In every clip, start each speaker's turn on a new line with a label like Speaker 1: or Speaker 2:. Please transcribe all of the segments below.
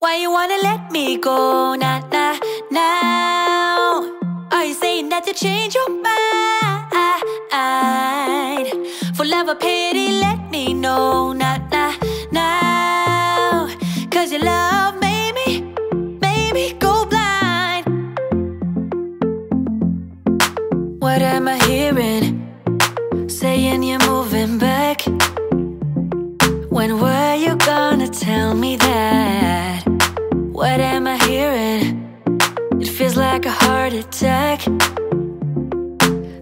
Speaker 1: Why you wanna let me go? Nah, nah, now. Are you saying that you change your mind? For love or pity, let me know. Nah, nah, now. Cause your love made me go blind. What am I hearing? Saying you're moving back. When were you gonna tell me that? What am I hearing? It feels like a heart attack.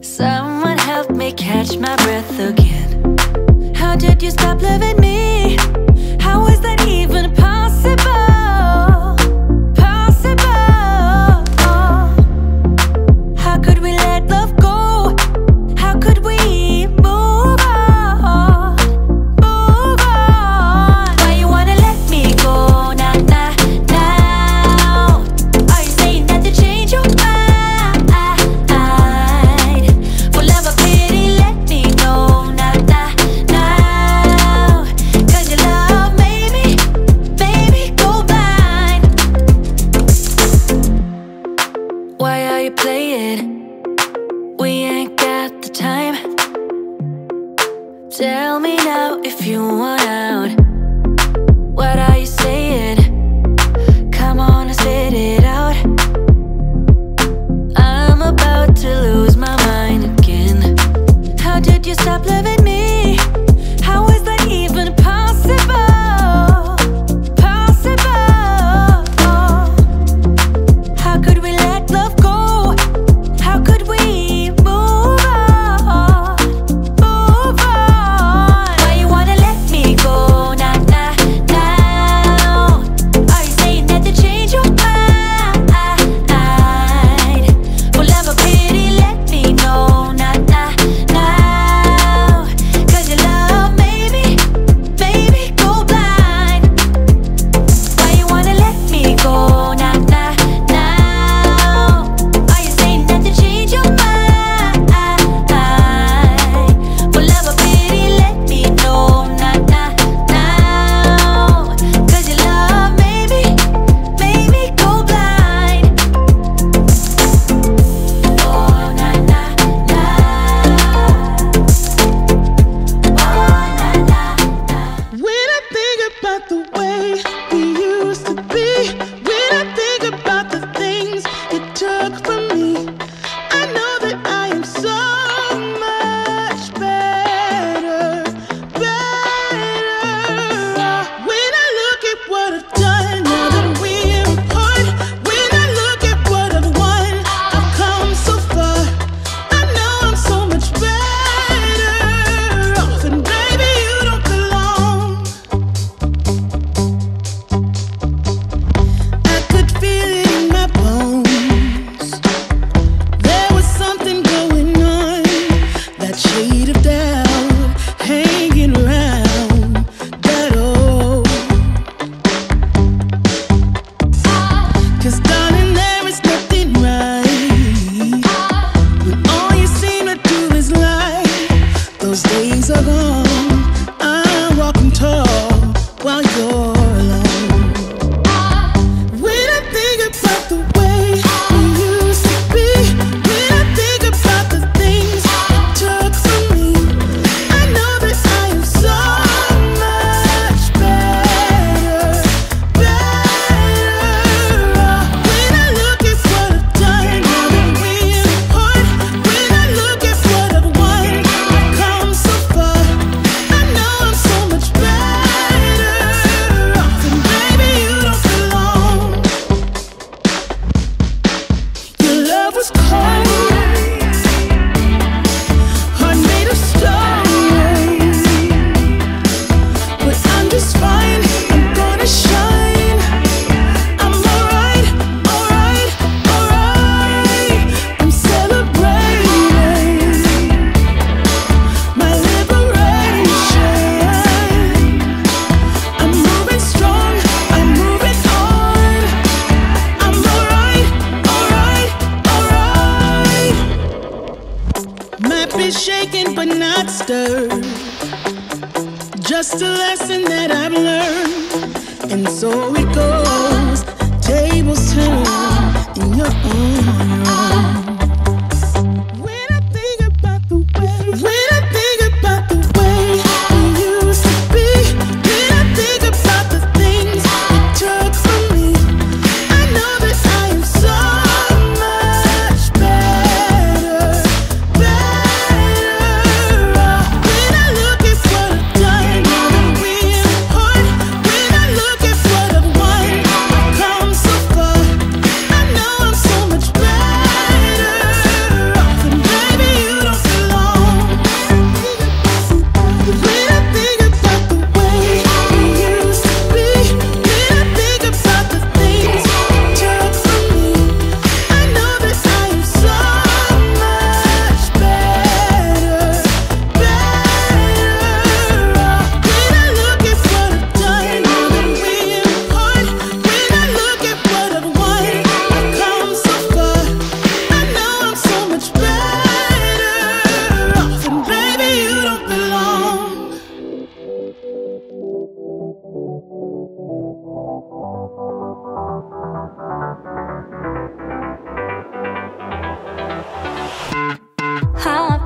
Speaker 1: Someone help me catch my breath again. How did you stop loving me? How is that even possible? Possible. How could we let love go? How could we move on? Move on. Why you wanna let me go? Nah, nah, now. Are you saying that you change your mind? For love or pity, let me know. Nah, nah, now. Cause your love made me go blind. Why are you playing? We ain't got the time. Tell me now if you want out. What are you saying? Come on and spit it out. I'm about to lose my mind again. How did you stop loving me? How is that even possible? Possible. How could we let love go? How could we move on? Move on. Why you wanna let me go? Nah, nah, now. Are you saying that you change your mind? For love or pity, let me know. Nah, nah, now. Cause your love made me go blind. Why you wanna let me go? Nah, nah, now. Are you saying that you change your mind? For love or pity, let me know. Nah, nah, now. Cause your love made me go blind. Oh, nah, nah, nah. Oh, nah, nah, nah.
Speaker 2: When I think about the way we used to be, when I think about the things it took from me, I know that I am so much better, better. When I look at what I've done, now that we're apart, when I look at what I've won, I've come so far. I know I'm so much better off, and baby, you don't belong. I could feel it in my bones. There was something going on, that shade of doubt hanging around that old. Cause darling, there is nothing right when all you seem to do is lie. Those days are gone. I'm walking tall while you're alone. When I think about the way we used to be, when I think about the things it took from me, I know that I am so much better, better. When I look at what I've done, now that we're apart, when I look at what I've won, I've come so far. I know I'm so much better off, and baby, you don't belong. Your love was cold, heart made of stone, but I'm just fine. I'm gonna shine. I'm alright, alright, alright. I'm celebrating my liberation. I'm moving strong, I'm moving on. I'm alright, alright, alright. Might be shaken but not stirred. Just a lesson that I've learned, and so it goes.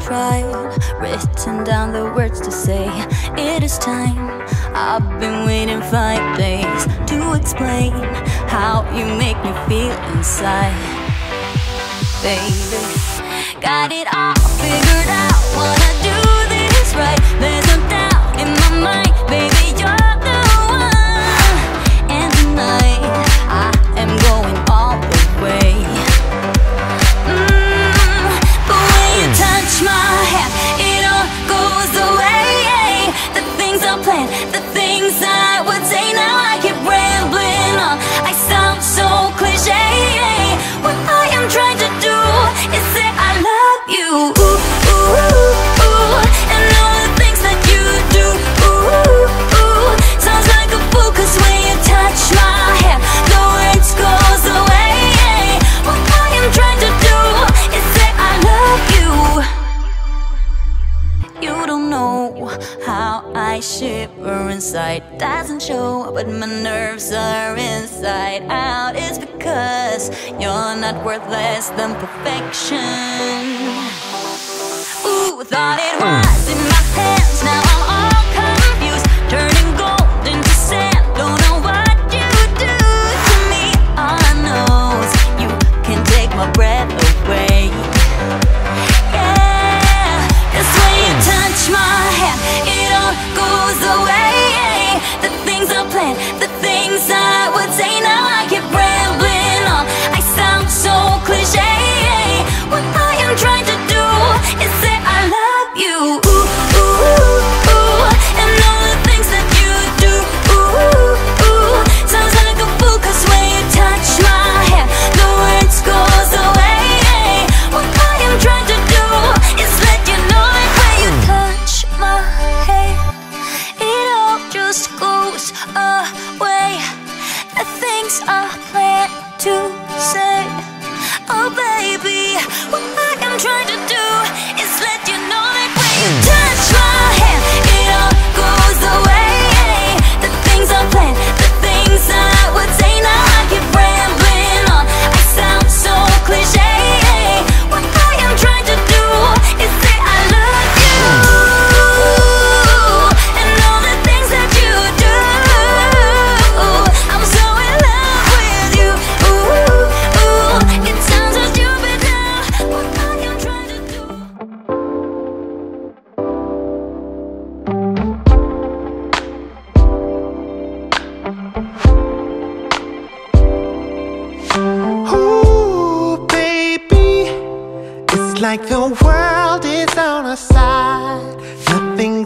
Speaker 1: tried, written down the words to say it is time. I've been waiting 5 days to explain how you make me feel inside. Baby, got it all figured out, wanna do this right. There's no doubt in my mind, baby, you're the one. And tonight, I am going all the way. But when you touch my hand, it all goes away. The things I planned, the things I would say, now I keep rambling on. I sound so cliche. What I am trying to do is say I love you. Ooh, ooh, ooh. And all the things that you do. Ooh, ooh. Sounds like a fool, 'cause when you touch my hand, the words goes away. What I am trying to do is say I love you. You don't know how I shiver inside. Doesn't show, but my nerves are inside out. It's because you're not worth less than perfection. Ooh, thought it was in my hands, now I'm all confused. Turning gold into sand, don't know what you do to me. All I know is you can take my breath away. Yeah, 'cause when you touch my hand, it all goes away. The things I planned, the things I would say, now I keep rambling on. I sound so cliche. What I am trying to do is say I love you. Ooh, ooh, ooh. And all the things that you do. Ooh, ooh. Sounds like a fool, 'cause when you touch my hand, the words goes away. What I am trying to do is let you know that when you touch my hand, it all just goes away. The things I plan to say, oh baby, what I am trying to do is let you know that when you touch my hand, it all goes away. The things I plan, the things I would say, now I keep rambling on. I sound so cliche. What I am trying to do is say I love you. And all the things that you do. I'm so in love with you. Ooh, ooh. It sounds so stupid now. What I am trying to do.
Speaker 3: Ooh, baby, it's like the world is on our side. Nothing